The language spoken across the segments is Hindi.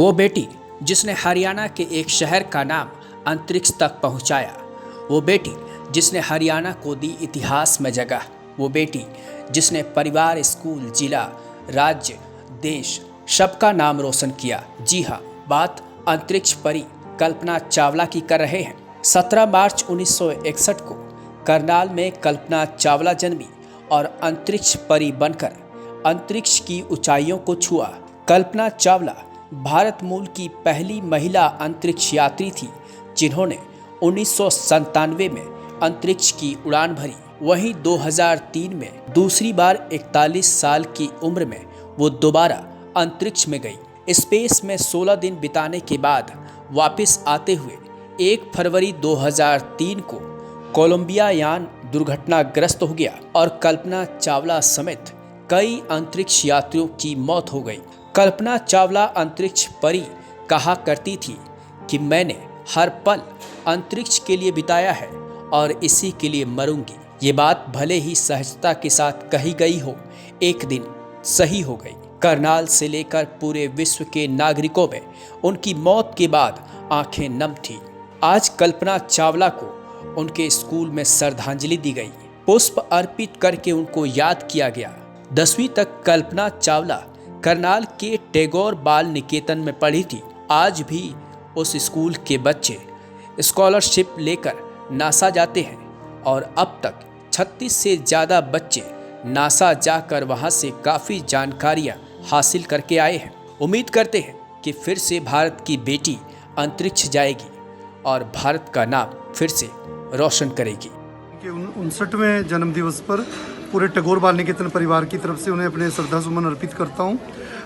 वो बेटी जिसने हरियाणा के एक शहर का नाम अंतरिक्ष तक पहुंचाया, वो बेटी जिसने हरियाणा को दी इतिहास में जगह, वो बेटी जिसने परिवार, स्कूल, जिला, राज्य, देश सबका नाम रोशन किया। जी हाँ, बात अंतरिक्ष परी कल्पना चावला की कर रहे हैं। 17 मार्च 1961 को करनाल में कल्पना चावला जन्मी और अंतरिक्ष परी बनकर अंतरिक्ष की ऊंचाइयों को छुआ। कल्पना चावला भारत मूल की पहली महिला अंतरिक्ष यात्री थी, जिन्होंने 1997 में अंतरिक्ष की उड़ान भरी। वहीं 2003 में दूसरी बार 41 साल की उम्र में वो दोबारा अंतरिक्ष में गई। स्पेस में 16 दिन बिताने के बाद वापस आते हुए 1 फरवरी 2003 को कोलंबिया यान दुर्घटनाग्रस्त हो गया और कल्पना चावला समेत कई अंतरिक्ष यात्रियों की मौत हो गई। कल्पना चावला अंतरिक्ष परी कहा करती थी कि मैंने हर पल अंतरिक्ष के लिए बिताया है और इसी के लिए मरूंगी। ये बात भले ही सहजता के साथ कही गई हो, एक दिन सही हो गई। करनाल से लेकर पूरे विश्व के नागरिकों में उनकी मौत के बाद आंखें नम थी। आज कल्पना चावला को उनके स्कूल में श्रद्धांजलि दी गई, पुष्प अर्पित करके उनको याद किया गया। 10वीं तक कल्पना चावला करनाल के टैगोर बाल निकेतन में पढ़ी थी। आज भी उस स्कूल के बच्चे स्कॉलरशिप लेकर नासा जाते हैं और अब तक 36 से ज़्यादा बच्चे नासा जाकर वहां से काफ़ी जानकारियां हासिल करके आए हैं। उम्मीद करते हैं कि फिर से भारत की बेटी अंतरिक्ष जाएगी और भारत का नाम फिर से रोशन करेगी। 59वें जन्म दिवस पर पूरे टैगोर बाल निकेतन परिवार की तरफ से उन्हें अपने श्रद्धा सुमन अर्पित करता हूं।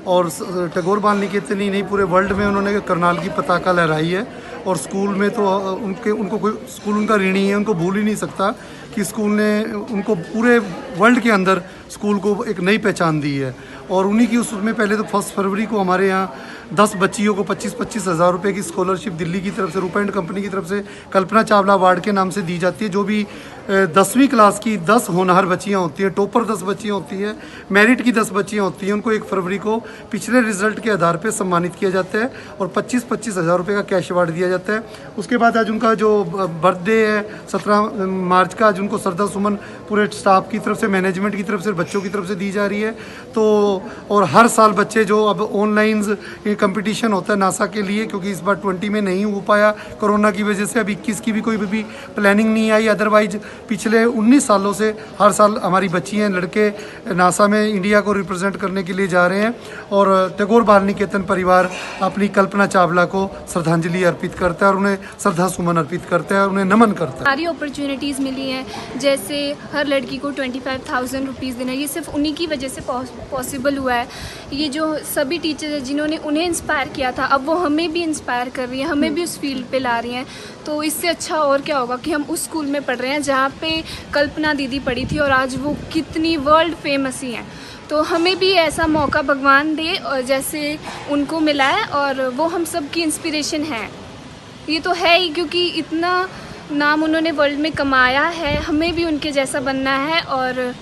और टैगोर बाल निकेतन ही नहीं, पूरे वर्ल्ड में उन्होंने करनाल की पताका लहराई है। और स्कूल में तो उनको कोई स्कूल उनका ऋणी है, उनको भूल ही नहीं सकता कि स्कूल ने उनको पूरे वर्ल्ड के अंदर स्कूल को एक नई पहचान दी है। और उन्हीं की उसमें पहले तो 1 फरवरी को हमारे यहाँ 10 बच्चियों को 25-25 हज़ार रुपये की स्कॉलरशिप दिल्ली की तरफ से, रूपा एंड कंपनी की तरफ से कल्पना चावला अवार्ड के नाम से दी जाती है। जो भी 10वीं क्लास की 10 होनहार बच्चियाँ होती हैं, टॉपर 10 बच्चियाँ होती हैं, मेरिट की 10 बच्चियाँ होती हैं, उनको 1 फरवरी को पिछले रिजल्ट के आधार पर सम्मानित किया जाता है और 25-25 हज़ार रुपये का कैश अवार्ड दिया जाता है। उसके बाद आज उनका जो बर्थडे है 17 मार्च का, आज उनको श्रद्धा सुमन पूरे स्टाफ की तरफ से, मैनेजमेंट की तरफ से, बच्चों की तरफ से दी जा रही है। तो और हर साल बच्चे जो अब ऑनलाइन कंपटीशन होता है नासा के लिए, क्योंकि इस बार 20 में नहीं हो पाया कोरोना की वजह से, अब 21 की भी कोई भी प्लानिंग नहीं आई। अदरवाइज पिछले 19 सालों से हर साल हमारी बच्चियाँ, लड़के नासा में इंडिया को रिप्रेजेंट करने के लिए जा रहे हैं। और टैगोर बाल निकेतन परिवार अपनी कल्पना चावला को श्रद्धांजलि अर्पित करता है और उन्हें श्रद्धा सुमन अर्पित करता है और उन्हें नमन करता है। सारी अपॉर्चुनिटीज़ मिली हैं, जैसे हर लड़की को 25,000 रुपीज़ देना, ये सिर्फ उन्हीं की वजह से पॉसिबल हुआ है। ये जो सभी टीचर हैं जिन्होंने उन्हें इंस्पायर किया था, अब वो हमें भी इंस्पायर कर रही हैं, हमें भी उस फील्ड पे ला रही हैं। तो इससे अच्छा और क्या होगा कि हम उस स्कूल में पढ़ रहे हैं जहाँ पे कल्पना दीदी पढ़ी थी और आज वो कितनी वर्ल्ड फेमस ही हैं। तो हमें भी ऐसा मौका भगवान दे और जैसे उनको मिला है, और वो हम सब की इंस्पिरेशन है। ये तो है ही, क्योंकि इतना नाम उन्होंने वर्ल्ड में कमाया है, हमें भी उनके जैसा बनना है और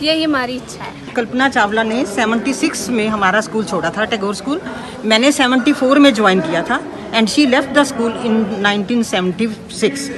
यही हमारी इच्छा है। कल्पना चावला ने 76 में हमारा स्कूल छोड़ा था, टैगोर स्कूल। मैंने 74 में ज्वाइन किया था and she left the school इन 1976।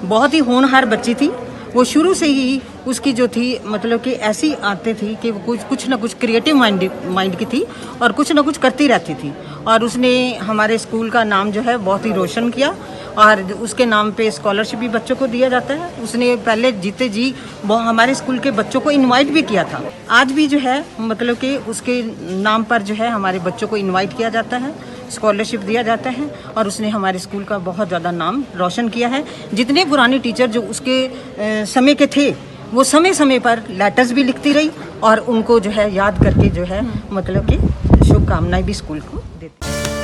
बहुत ही होनहार बच्ची थी वो, शुरू से ही उसकी जो थी मतलब कि ऐसी आदतें थी कि वो कुछ ना कुछ क्रिएटिव माइंड की थी और कुछ ना कुछ करती रहती थी। और उसने हमारे स्कूल का नाम जो है बहुत ही रोशन किया और उसके नाम पे स्कॉलरशिप भी बच्चों को दिया जाता है। उसने पहले जीते जी वो हमारे स्कूल के बच्चों को इनवाइट भी किया था। आज भी जो है मतलब कि उसके नाम पर जो है हमारे बच्चों को इनवाइट किया जाता है, स्कॉलरशिप दिया जाता है और उसने हमारे स्कूल का बहुत ज़्यादा नाम रोशन किया है। जितने पुराने टीचर जो उसके समय के थे वो समय समय पर लेटर्स भी लिखती रही और उनको जो है याद करके जो है मतलब कि शुभकामनाएं भी स्कूल को देती।